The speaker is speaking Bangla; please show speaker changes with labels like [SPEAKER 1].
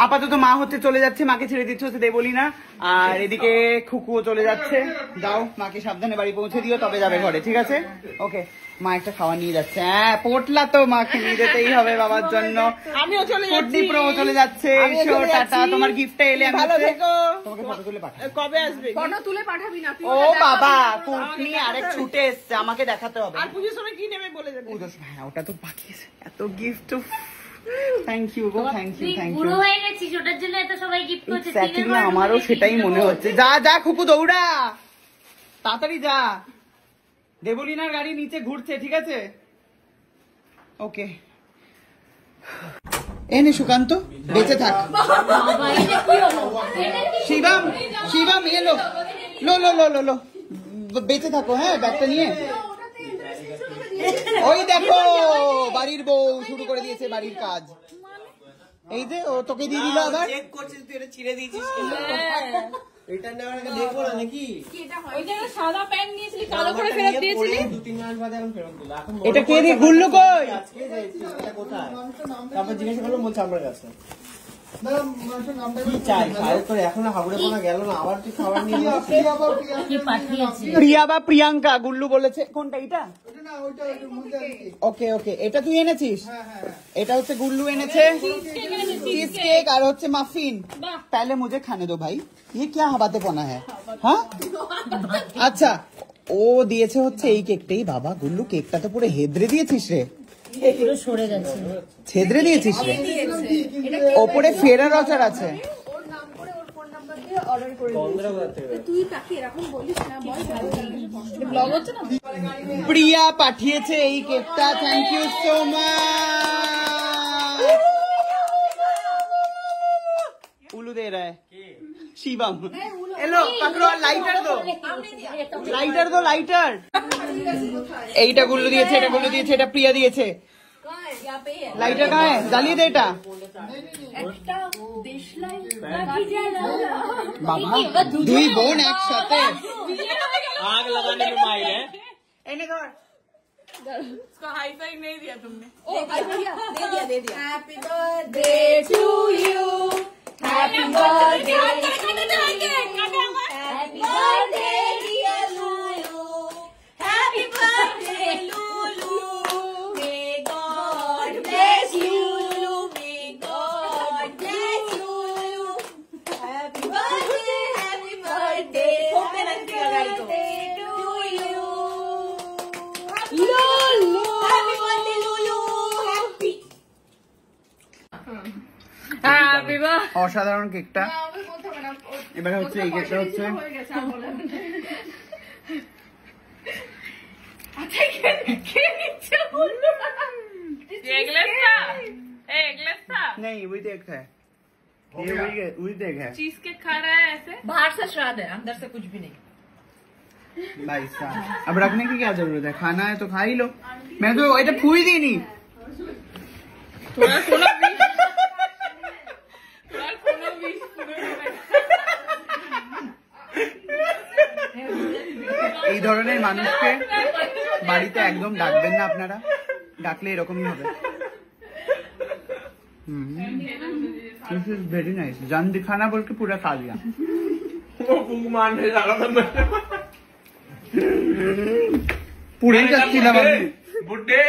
[SPEAKER 1] আপাতত মা হচ্ছে চলে যাচ্ছে, মাকে ছেড়ে দিচ্ছে হচ্ছে দেবলি না, আর এদিকে খুকুও চলে যাচ্ছে। দাও মাকে সাবধানে বাড়ি পৌঁছে দিও, তবে যাবে ঘরে, ঠিক আছে? ওকে, মা একটা খাওয়া নিয়ে যাচ্ছে। হ্যাঁ পোটলা তো মাকে নিয়ে যেতেই হবে বাবার জন্য।
[SPEAKER 2] আমিও চলে যাচ্ছি,
[SPEAKER 1] চলে যাচ্ছে। টাটা, তোমার গিফটটা এলে আমি তোমাকে ফটো তুলে পাঠাবো।
[SPEAKER 2] কবে আসবে?
[SPEAKER 3] ফটো তুলে পাঠাবি না?
[SPEAKER 1] ও বাবা, কুটনি আরেক ছুটে এসছে, আমাকে দেখাতে হবে।
[SPEAKER 2] আর পুজোর সময় কি নেবে বলে দেবে।
[SPEAKER 1] হ্যাঁ ওটা তো বাকি আছে, এত গিফট। থ্যাংক ইউ গো, থ্যাংক ইউ, থ্যাংক ইউ।
[SPEAKER 4] পুরো হয়ে গেছিস, ওটার জন্য এত সবাই গিফট করছে।
[SPEAKER 1] আমারও সেটাই মনে হচ্ছে। যা যা খুকু দৌড়া, তাড়াতাড়ি যা। দেবলিনার গাড়ি নিচে ঘুরছে, ঠিক আছে? ওকে, এনে সুকান্ত বেঁচে থাক। শিবাম, শিবাম এলো, লো লো লো লো লো, বেঁচে থাকো। হ্যাঁ ব্যাগটা নিয়ে। ওই দেখো বাড়ির বউ শুরু করে দিয়েছে বাড়ির কাজ। এই যে ও তোকে দিয়ে দিল আবার। চেক করছিস তুই, এটা ছিঁড়ে দিয়েছিস। এটা নেওয়ার আগে দেখবো না নাকি?
[SPEAKER 3] ওই যে সাদা প্যান্ট নিয়েছিলি, কালো করে ফেরত দিয়েছিলি।
[SPEAKER 5] 2-3 মাস বাদে এখন ফেরত দিল। এখন
[SPEAKER 1] এটা কে দিয়ে গুল্লু কই?
[SPEAKER 5] আজকে যাইছি, এটা কোথায়? তারপর জিজ্ঞাসা করলো, বলছে আমার কাছে। কি চাই খায় তোর? এখনো হাবুড়ে পোনা গেল না, আবার তুই খাবার নিয়ে
[SPEAKER 1] প্রিয়া বা প্রিয়াঙ্কা গুল্লু বলেছে। কোনটা এটা? ওকে ওকে, এটা তুই এনেছিস? এটা হচ্ছে গুল্লু এনেছে, চিজ কেক আর হচ্ছে মাফিন। তাহলে মুझे खाने दो भाई, ये क्या হাবাতে পোনা है? হ্যাঁ আচ্ছা, ও দিয়েছে হচ্ছে এই কেকটাই। বাবা গুল্লু, কেকটা তো পুরো হেদরে দিয়েছিস রে,
[SPEAKER 4] পুরো সরে গেছে,
[SPEAKER 1] ছেদরে দিয়েছিস রে। ওপরে ফেরার আচার আছে। প্রিয়া পাঠিয়েছে এই কেকটা, থ্যাংক ইউ সো মাচ। উলু দে রা শিবম। এলো পাকড়ো, লাইটার দো, লাইটার দো, লাইটার। এইটা গুল্লু দিয়েছে, এটা গুল্লু দিয়েছে, এটা প্রিয়া দিয়েছে। লাইটার কাহা है? জ্বালিয়ে দে এটা। বাবা দুই বোন একসাথে
[SPEAKER 5] आग लगाने में माहिर है।
[SPEAKER 1] এনে ধর।
[SPEAKER 2] उसका हाई फाई नहीं दिया तुमने।
[SPEAKER 3] दे दिया। Happy birthday to you, happy birthday, happy birthday dear Lulu, happy birthday Lulu, may God bless you, may God bless you, happy birthday होपे लगती है गाड़ी को to you, Lulu, happy birthday Lulu, happy
[SPEAKER 1] অসাধারণ কেকটা। এবারে হচ্ছে এই কেকটা হচ্ছে नहीं वही देख है, ये वही देख है।
[SPEAKER 2] चीज केक खा रहा है ऐसे,
[SPEAKER 3] बाहर से स्वाद है, अंदर से कुछ भी नहीं।
[SPEAKER 1] भाई साहब अब रखने की क्या जरूरत है? खाना है तो खा ही लो। मैं तो ये फूल दी नहीं। এই ধরনের মানুষকে বাড়িতে একদম ডাকবেন না আপনারা, ডাকলে এরকমই হবে। This is very nice. जान दिखाना बोल के पूरा खा लिया। पूरे ही जाচ্ছিলাম আমি।
[SPEAKER 5] बुड्ढे